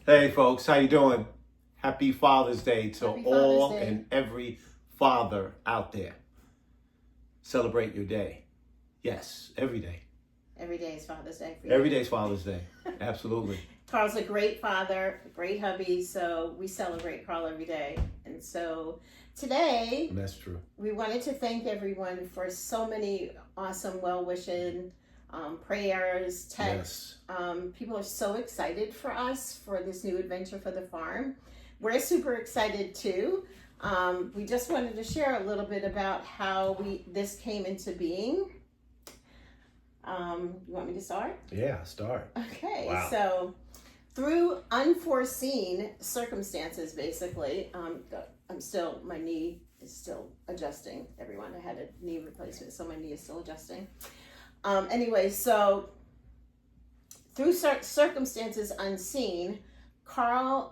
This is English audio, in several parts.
Hey folks, how you doing? Happy Father's Day to Happy all Father's Day. and every father out there. Celebrate your day. Yes, every day. Every day is Father's Day for you. Every day's Father's Day. Absolutely. Carl's a great father, a great hubby, so we celebrate Carl every day. And so today, That's true. we wanted to thank everyone for so many awesome well-wishing prayers, texts. Yes. People are so excited for us for this new adventure for the farm. We're super excited too. We just wanted to share a little bit about how this came into being. You want me to start? Yeah, start. Okay, Wow. so through unforeseen circumstances, basically, my knee is still adjusting. Everyone, I had a knee replacement, so my knee is still adjusting. Anyway, so through circumstances unseen, Carl,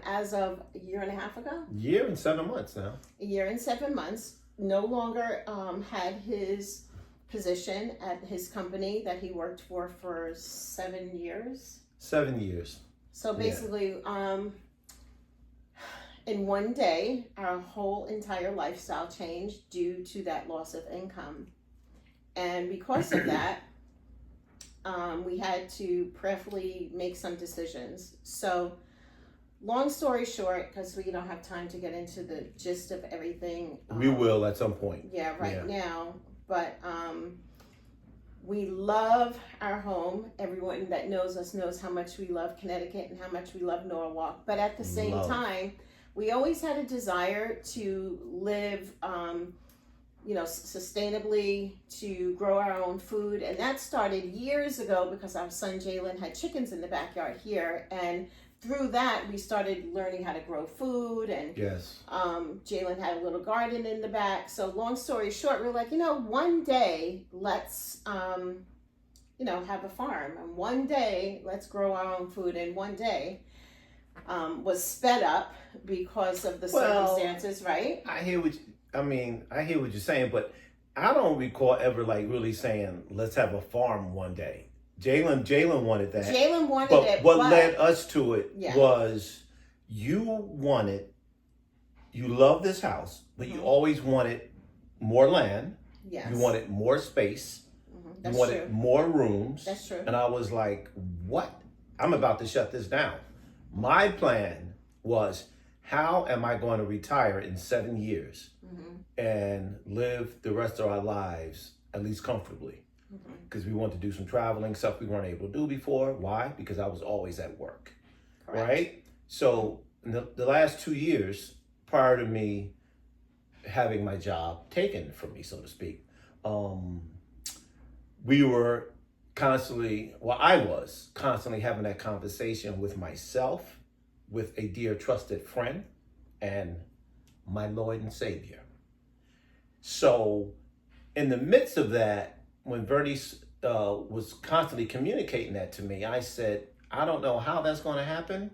as of a year and a half ago, Year and 7 months now. a year and 7 months, no longer had his position at his company that he worked for 7 years. 7 years. So basically, in one day, our whole entire lifestyle changed due to that loss of income. And because of that, we had to prayerfully make some decisions. So long story short, because we don't have time to get into the gist of everything. We will at some point. Yeah, now. But we love our home. Everyone that knows us knows how much we love Connecticut and how much we love Norwalk. But at the same time, we always had a desire to live, sustainably, to grow our own food. And that started years ago because our son Jalen had chickens in the backyard here. And through that, we started learning how to grow food, and Yes. Jalen had a little garden in the back. So long story short, we were like, one day let's, have a farm, and one day let's grow our own food, and one day was sped up because of the circumstances, right? I hear what you're saying, but I don't recall ever really saying, let's have a farm one day. Jalen wanted that. Jalen wanted it. What led us to it Yeah. was you love this house, but you always wanted more land. Yes. You wanted more space. That's you wanted true. more rooms. That's true. And I was like, what? I'm about to shut this down. My plan was, how am I going to retire in 7 years and live the rest of our lives at least comfortably? Because we wanted to do some traveling, stuff we weren't able to do before. Why? Because I was always at work. Correct. Right? So in the last 2 years, prior to me having my job taken from me, so to speak, we were I was constantly having that conversation with myself, with a dear trusted friend, and my Lord and Savior. So in the midst of that, when Vernice was constantly communicating that to me, I said, I don't know how that's going to happen.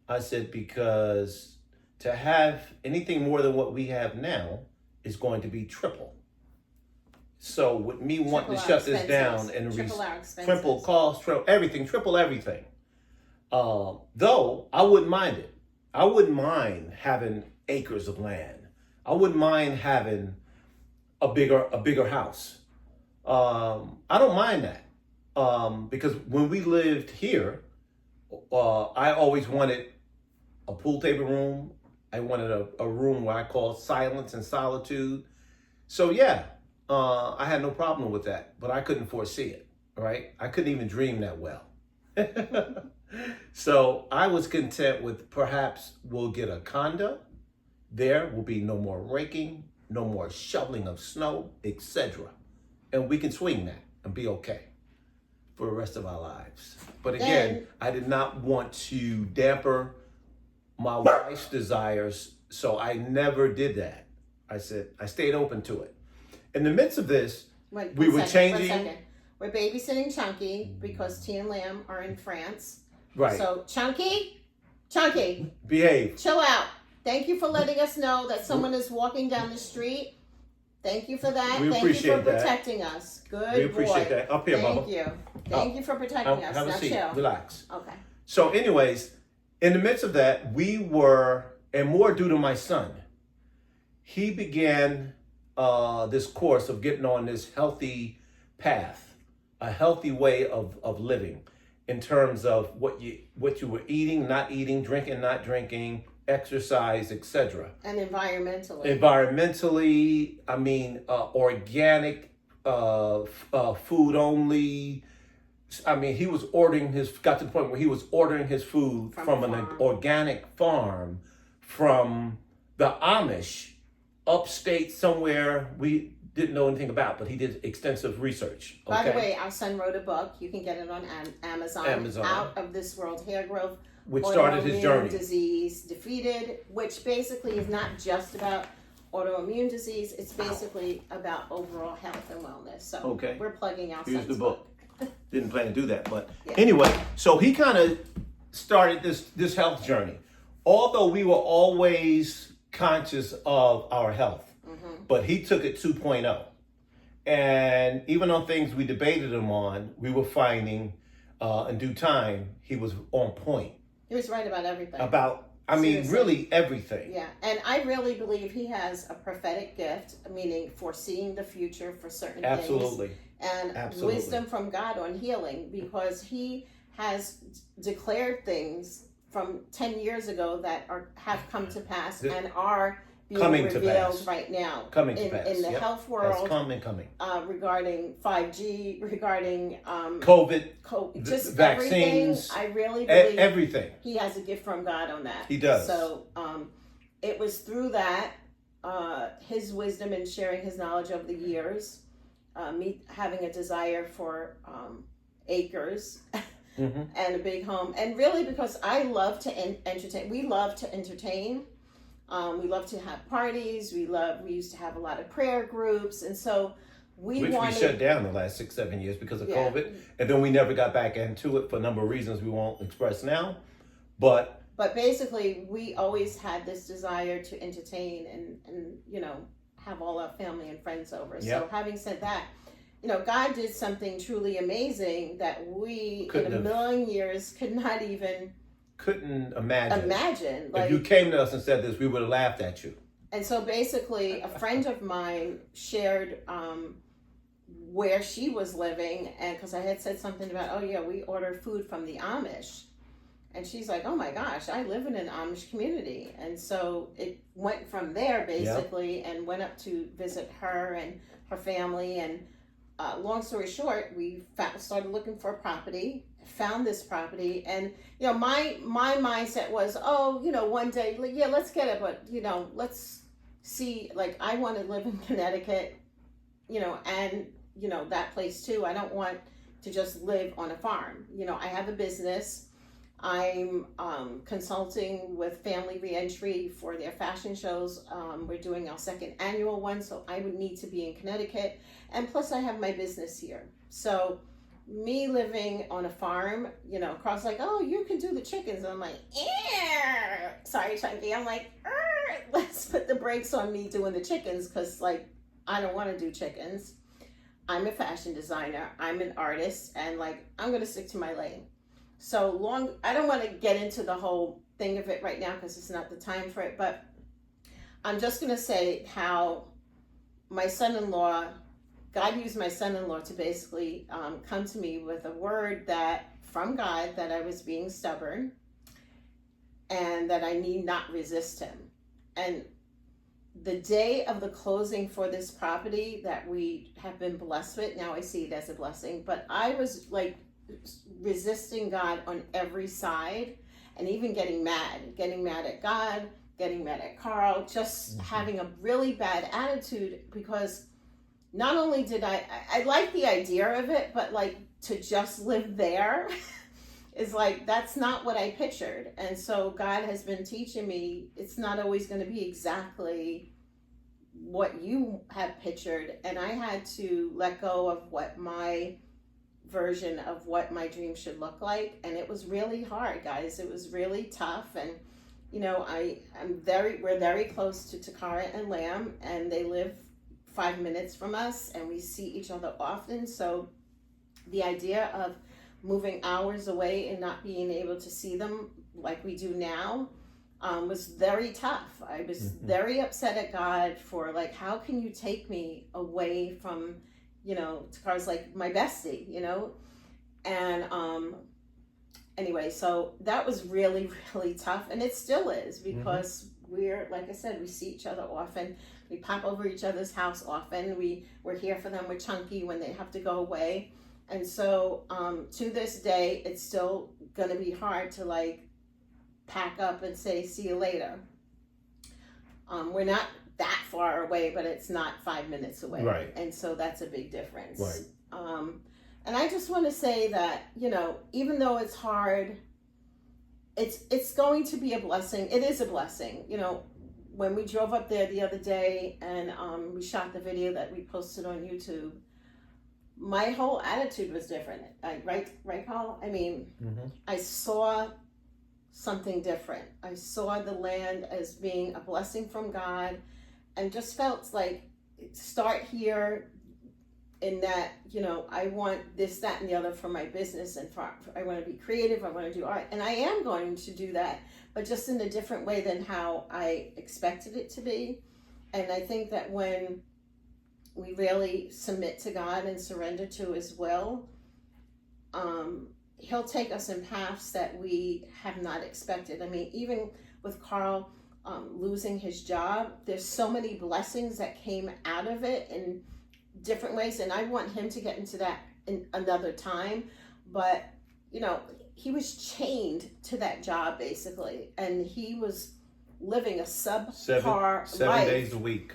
I said, because to have anything more than what we have now is going to be triple. So with me wanting to shut this down and triple cost, triple everything. Though I wouldn't mind it. I wouldn't mind having acres of land. I wouldn't mind having a bigger house. I don't mind that, because when we lived here, I always wanted a pool table room. I wanted a room where I called silence and solitude. So yeah, I had no problem with that, but I couldn't foresee it, right? I couldn't even dream that well. So I was content with, perhaps we'll get a condo. There will be no more raking, no more shoveling of snow, etc. And we can swing that and be okay for the rest of our lives. But again, I did not want to damper my wife's desires, so I never did that. I stayed open to it. In the midst of this, we were changing. We're babysitting Chunky because T and Lamb are in France. Right. So Chunky, behave. Chill out. Thank you for letting us know that someone is walking down the street. Thank you for that. Thank you for protecting us. Good. We appreciate that. Up here, Mama. Thank you. Thank you for protecting us. Have a now seat. chill. Relax. Okay. So anyways, in the midst of that, we were, and more due to my son, he began this course of getting on this healthy path, a healthy way of living in terms of what you were eating, not eating, drinking, not drinking, exercise, etc. And environmentally. Environmentally, I mean, organic, food only. I mean, he was got to the point where he was ordering his food from an organic farm from the Amish upstate somewhere we didn't know anything about, but he did extensive research. Okay? By the way, our son wrote a book. You can get it on Amazon. Out of This World Hair Growth. Which started his journey. Disease Defeated, which basically is not just about autoimmune disease. It's basically about overall health and wellness. So we're plugging our Here's the book. Didn't plan to do that, but yeah. Anyway, so he kind of started this health journey. Although we were always conscious of our health, but he took it 2.0. And even on things we debated him on, we were finding in due time, he was on point. He was right about everything. Really everything. Yeah, and I really believe he has a prophetic gift, meaning foreseeing the future for certain Absolutely. things. And wisdom from God on healing, because he has declared things from 10 years ago that have come to pass and are being revealed right now. Coming to pass. In the health world. That's coming. Regarding 5G, regarding COVID, just vaccines. Everything. I really believe everything. He has a gift from God on that. He does. So it was through that, his wisdom and sharing his knowledge over the years, me having a desire for acres and a big home, and really because I love to entertain. We love to entertain. We love to have parties. We used to have a lot of prayer groups, and so we shut down the last 6-7 years because of COVID, and then we never got back into it for a number of reasons we won't express now. But basically, we always had this desire to entertain and have all our family and friends over. Yep. So having said that, God did something truly amazing that we in a million years couldn't imagine. Like, if you came to us and said this, we would have laughed at you. And so basically, a friend of mine shared where she was living, and because I had said something about, we order food from the Amish. And she's like, oh my gosh, I live in an Amish community. And so it went from there basically and went up to visit her and her family. And long story short, we started looking for a property, found this property. And, my mindset was, one day, let's get it. But, let's see, I want to live in Connecticut, and, that place too. I don't want to just live on a farm. I have a business. I'm consulting with Family Reentry for their fashion shows. We're doing our second annual one, so I would need to be in Connecticut. And plus I have my business here. So me living on a farm, across you can do the chickens. And I'm like, sorry, Chunky. I'm like, let's put the brakes on me doing the chickens because, I don't want to do chickens. I'm a fashion designer. I'm an artist. And, I'm going to stick to my lane. So I don't want to get into the whole thing of it right now because it's not the time for it, but I'm just going to say how my son-in-law, God used my son-in-law to basically come to me with a word from God that I was being stubborn and that I need not resist him. And the day of the closing for this property that we have been blessed with, now I see it as a blessing, but I was resisting God on every side and even getting mad at God, getting mad at Carl, just having a really bad attitude because not only did I like the idea of it, but to just live there is that's not what I pictured. And so God has been teaching me it's not always going to be exactly what you have pictured. And I had to let go of what my version of what my dream should look like, and it was really hard, guys. It was really tough, and we're very close to Takara and Lamb, and they live 5 minutes from us, and we see each other often. So the idea of moving hours away and not being able to see them like we do now was very tough. I was very upset at God for like, how can you take me away from, you know, Takar's like my bestie, you know? And anyway, so that was really, really tough. And it still is, because we're, like I said, we see each other often. We pop over each other's house often. We're here for them with Chunky when they have to go away. And so to this day, it's still going to be hard to like pack up and say, see you later. We're not that far away, but it's not 5 minutes away. Right. And so that's a big difference. Right. And I just want to say that, you know, even though it's hard, it's going to be a blessing. It is a blessing. You know, when we drove up there the other day and we shot the video that we posted on YouTube, my whole attitude was different. Right, Paul? I mean, I saw something different. I saw the land as being a blessing from God, and just felt like, start here in that, you know, I want this, that, and the other for my business, and I want to be creative, I want to do art, and I am going to do that, but just in a different way than how I expected it to be. And I think that when we really submit to God and surrender to His will, He'll take us in paths that we have not expected. I mean, even with Carl losing his job, there's so many blessings that came out of it in different ways, and I want him to get into that in another time. But, you know, he was chained to that job basically, and he was living a subpar seven life. days a week.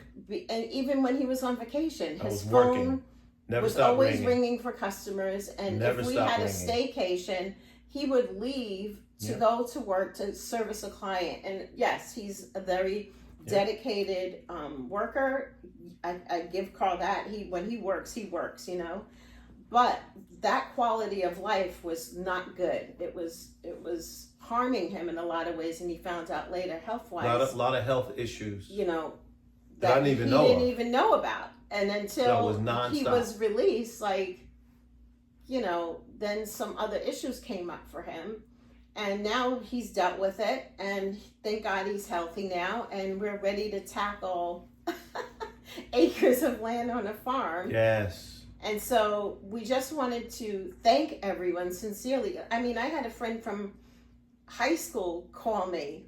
And even when he was on vacation, his phone working. Never was stopped always ringing. ringing for customers. And Never if we stopped had a ringing. staycation, he would leave to go to work to service a client. And yes, he's a very dedicated worker. I give Carl that. When he works, you know. But that quality of life was not good. It was harming him in a lot of ways, and he found out later, health-wise. A lot of health issues. You know, that I didn't even know about. And until he was released, like, you know, then some other issues came up for him. And now he's dealt with it, and thank God he's healthy now, and we're ready to tackle acres of land on a farm. Yes. And so we just wanted to thank everyone sincerely. I mean, I had a friend from high school call me,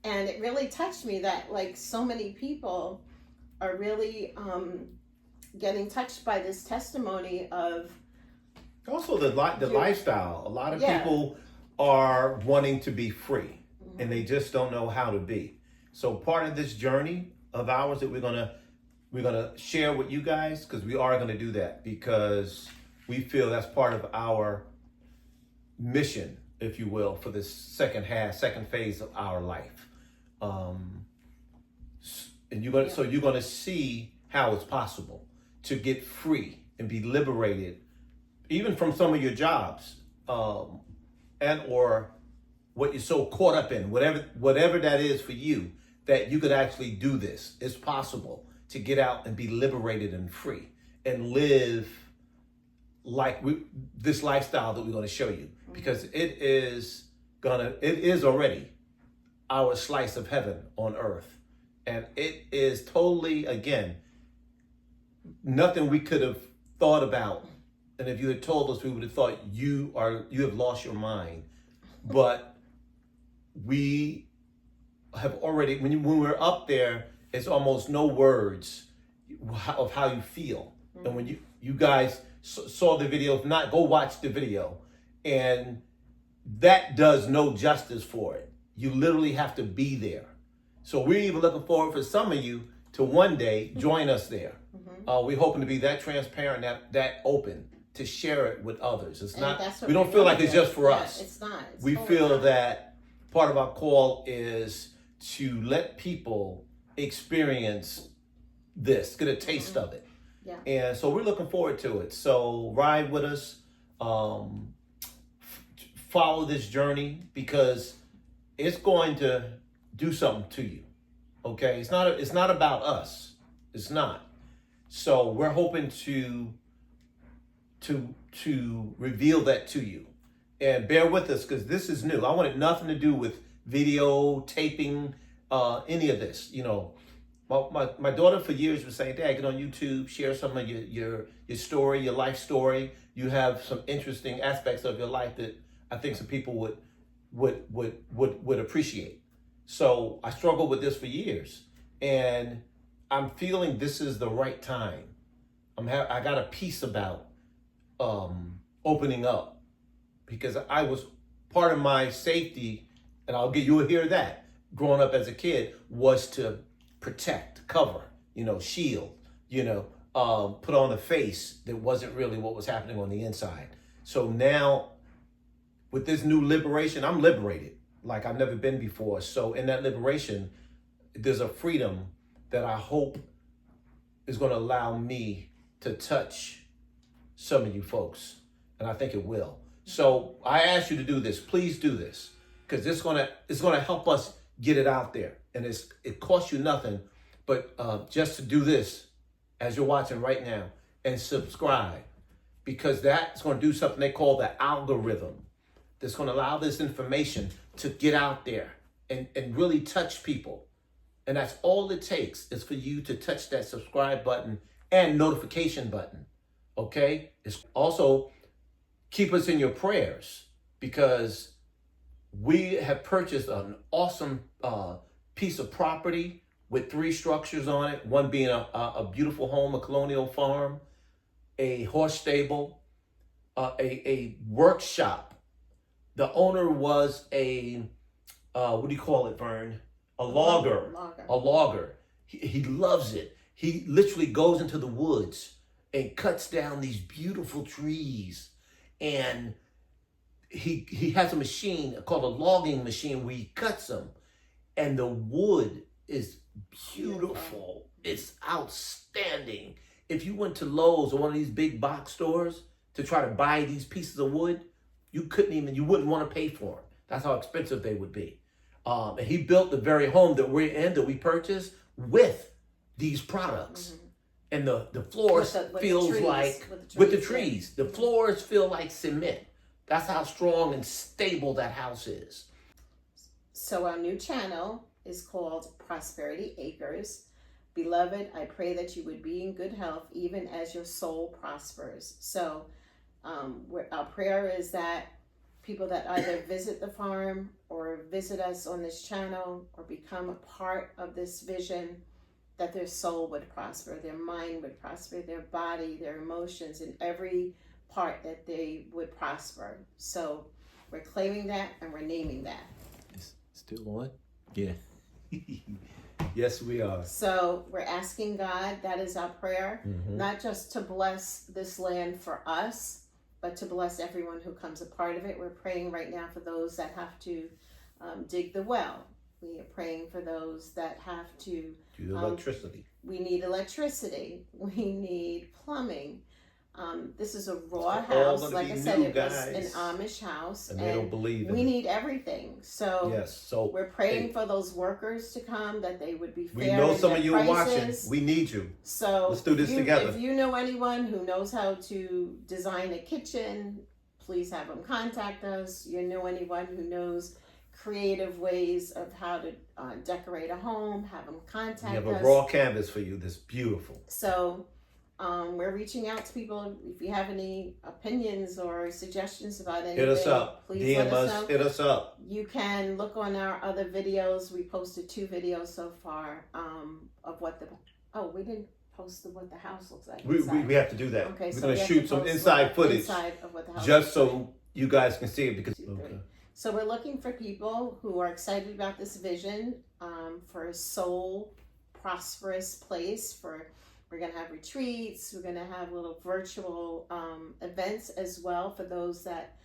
and it really touched me that like so many people are really getting touched by this testimony of also the lifestyle. A lot of people are wanting to be free, and they just don't know how to be. So part of this journey of ours that we're gonna share with you guys, because we are gonna do that, because we feel that's part of our mission, if you will, for this second phase of our life. And you're gonna see how it's possible to get free and be liberated, even from some of your jobs, and or what you're so caught up in, whatever that is for you, that you could actually do this. It's possible to get out and be liberated and free and live like this lifestyle that we're going to show you, because it is already our slice of heaven on earth. And it is totally, again, nothing we could have thought about. And if you had told us, we would have thought you have lost your mind. But we have already, when we're up there, it's almost no words of how you feel. And when you guys saw the video, if not, go watch the video. And that does no justice for it. You literally have to be there. So we're even looking forward for some of you to one day join us there. We're hoping to be that transparent, that open to share it with others. It's not, we don't feel like it's just for us. It's not. We feel that part of our call is to let people experience this, get a taste of it. Yeah. And so we're looking forward to it. So ride with us, follow this journey, because it's going to do something to you. Okay? It's not about us. It's not. So we're hoping to to reveal that to you. And bear with us because this is new. I wanted nothing to do with video, taping, any of this. You know, my daughter for years was saying, Dad, get on YouTube, share some of your story, your life story. You have some interesting aspects of your life that I think some people would appreciate. So I struggled with this for years, and I'm feeling this is the right time. I got a piece about opening up, because I was part of my safety, and you'll hear that growing up as a kid was to protect, cover, shield, put on a face that wasn't really what was happening on the inside. So now with this new liberation, I'm liberated like I've never been before. So in that liberation, there's a freedom that I hope is going to allow me to touch some of you folks. And I think it will. So I ask you to do this. Please do this, because it's gonna help us get it out there. And it costs you nothing, but just to do this as you're watching right now and subscribe, because that's going to do something they call the algorithm. That's going to allow this information to get out there and really touch people. And that's all it takes is for you to touch that subscribe button and notification button. Okay? It's also keep us in your prayers, because we have purchased an awesome piece of property with 3 structures on it. One being a beautiful home, a colonial farm, a horse stable, a workshop. The owner was a, what do you call it, Vern? A logger. A logger. He loves it. He literally goes into the woods and cuts down these beautiful trees. And he has a machine called a logging machine where he cuts them. And the wood is beautiful. It's outstanding. If you went to Lowe's or one of these big box stores to try to buy these pieces of wood, you wouldn't want to pay for them. That's how expensive they would be. And he built the very home that we're in, that we purchased, with these products. Mm-hmm. And the floors feels like, with the trees, the floors feel like cement. That's how strong and stable that house is. So our new channel is called Prosperity Acres. Beloved, I pray that you would be in good health even as your soul prospers. So our prayer is that people that either visit the farm or visit us on this channel or become a part of this vision, that their soul would prosper, their mind would prosper, their body, their emotions, in every part that they would prosper. So we're claiming that and we're naming that. It's still on? Yeah. Yes, we are. So we're asking God, that is our prayer, not just to bless this land for us, but to bless everyone who comes a part of it. We're praying right now for those that have to dig the well. We are praying for those that have to do electricity. We need electricity. We need plumbing. This is a raw house. Like I said, it was an Amish house. And they don't believe in it. We need everything. So, yes, so we're praying for those workers to come, that they would be fair. We know some of you are watching. prices. We need you. So let's do this together. If you know anyone who knows how to design a kitchen, please have them contact us. You know anyone who knows creative ways of how to decorate a home, have them contact us. We have a raw canvas for you that's beautiful. So we're reaching out to people. If you have any opinions or suggestions about anything, hit us up. Please DM let us know. Hit us up. You can look on our other videos. We posted 2 videos so far of what we didn't post what the house looks like. We have to do that. Okay, we're so going to shoot some inside footage of what the house just so you guys can see it. Because So we're looking for people who are excited about this vision for a soul prosperous place. We're going to have retreats. We're going to have little virtual events as well for those that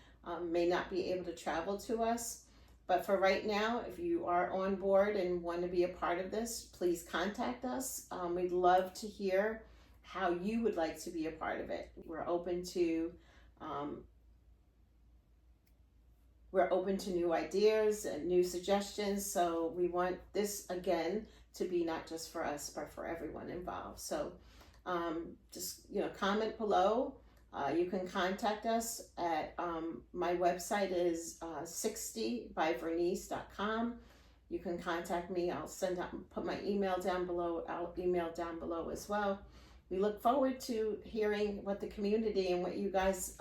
may not be able to travel to us. But for right now, if you are on board and want to be a part of this, please contact us. We'd love to hear how you would like to be a part of it. We're open to new ideas and new suggestions. So we want this, again, to be not just for us, but for everyone involved. So just, comment below. You can contact us at, my website is 60byvernice.com. You can contact me. I'll put my email down below. I'll email down below as well. We look forward to hearing what the community and what you guys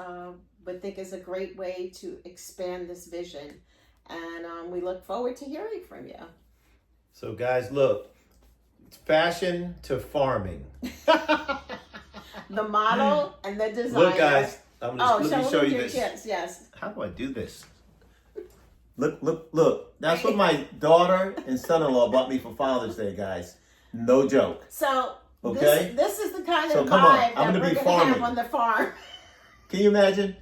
would think is a great way to expand this vision. And we look forward to hearing from you. So guys, look, it's fashion to farming. The model and the designer. Look, guys, let me show you this. Yes. How do I do this? Look. That's what my daughter and son-in-law bought me for Father's Day, guys. No joke. So, okay, this is the kind of come vibe on. that we're going to have on the farm. Can you imagine?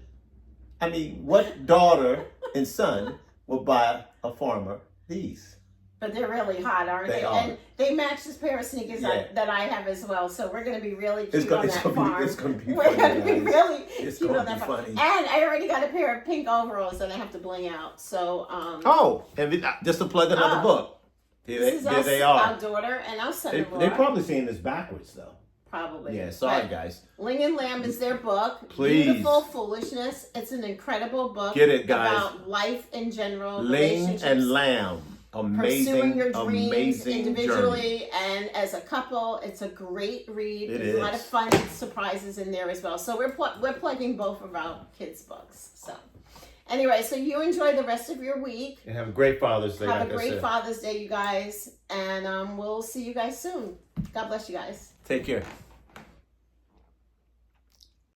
I mean, what daughter and son will buy a farmer these? But they're really hot, aren't they? And they match this pair of sneakers that I have as well. So we're going to be really cute on that farm. It's going to be We're funny, going to be really it's cute on gonna that be farm. funny. And I already got a pair of pink overalls that I have to bling out. So, and just to plug another book. Here they are. Our daughter and our son-in-law. They're probably seeing this backwards, though. Probably. Yeah, sorry, guys. Ling and Lamb is their book. Please. Beautiful Foolishness. It's an incredible book. Get it, guys. About life in general. Ling and Lamb. Pursuing your dreams individually journey. And as a couple. It's a great read. There's a lot of fun surprises in there as well. So we're plugging both of our kids' books. So anyway, so you enjoy the rest of your week. And have a great Father's Day. Have a great Father's Day, you guys. And we'll see you guys soon. God bless you guys. Take care.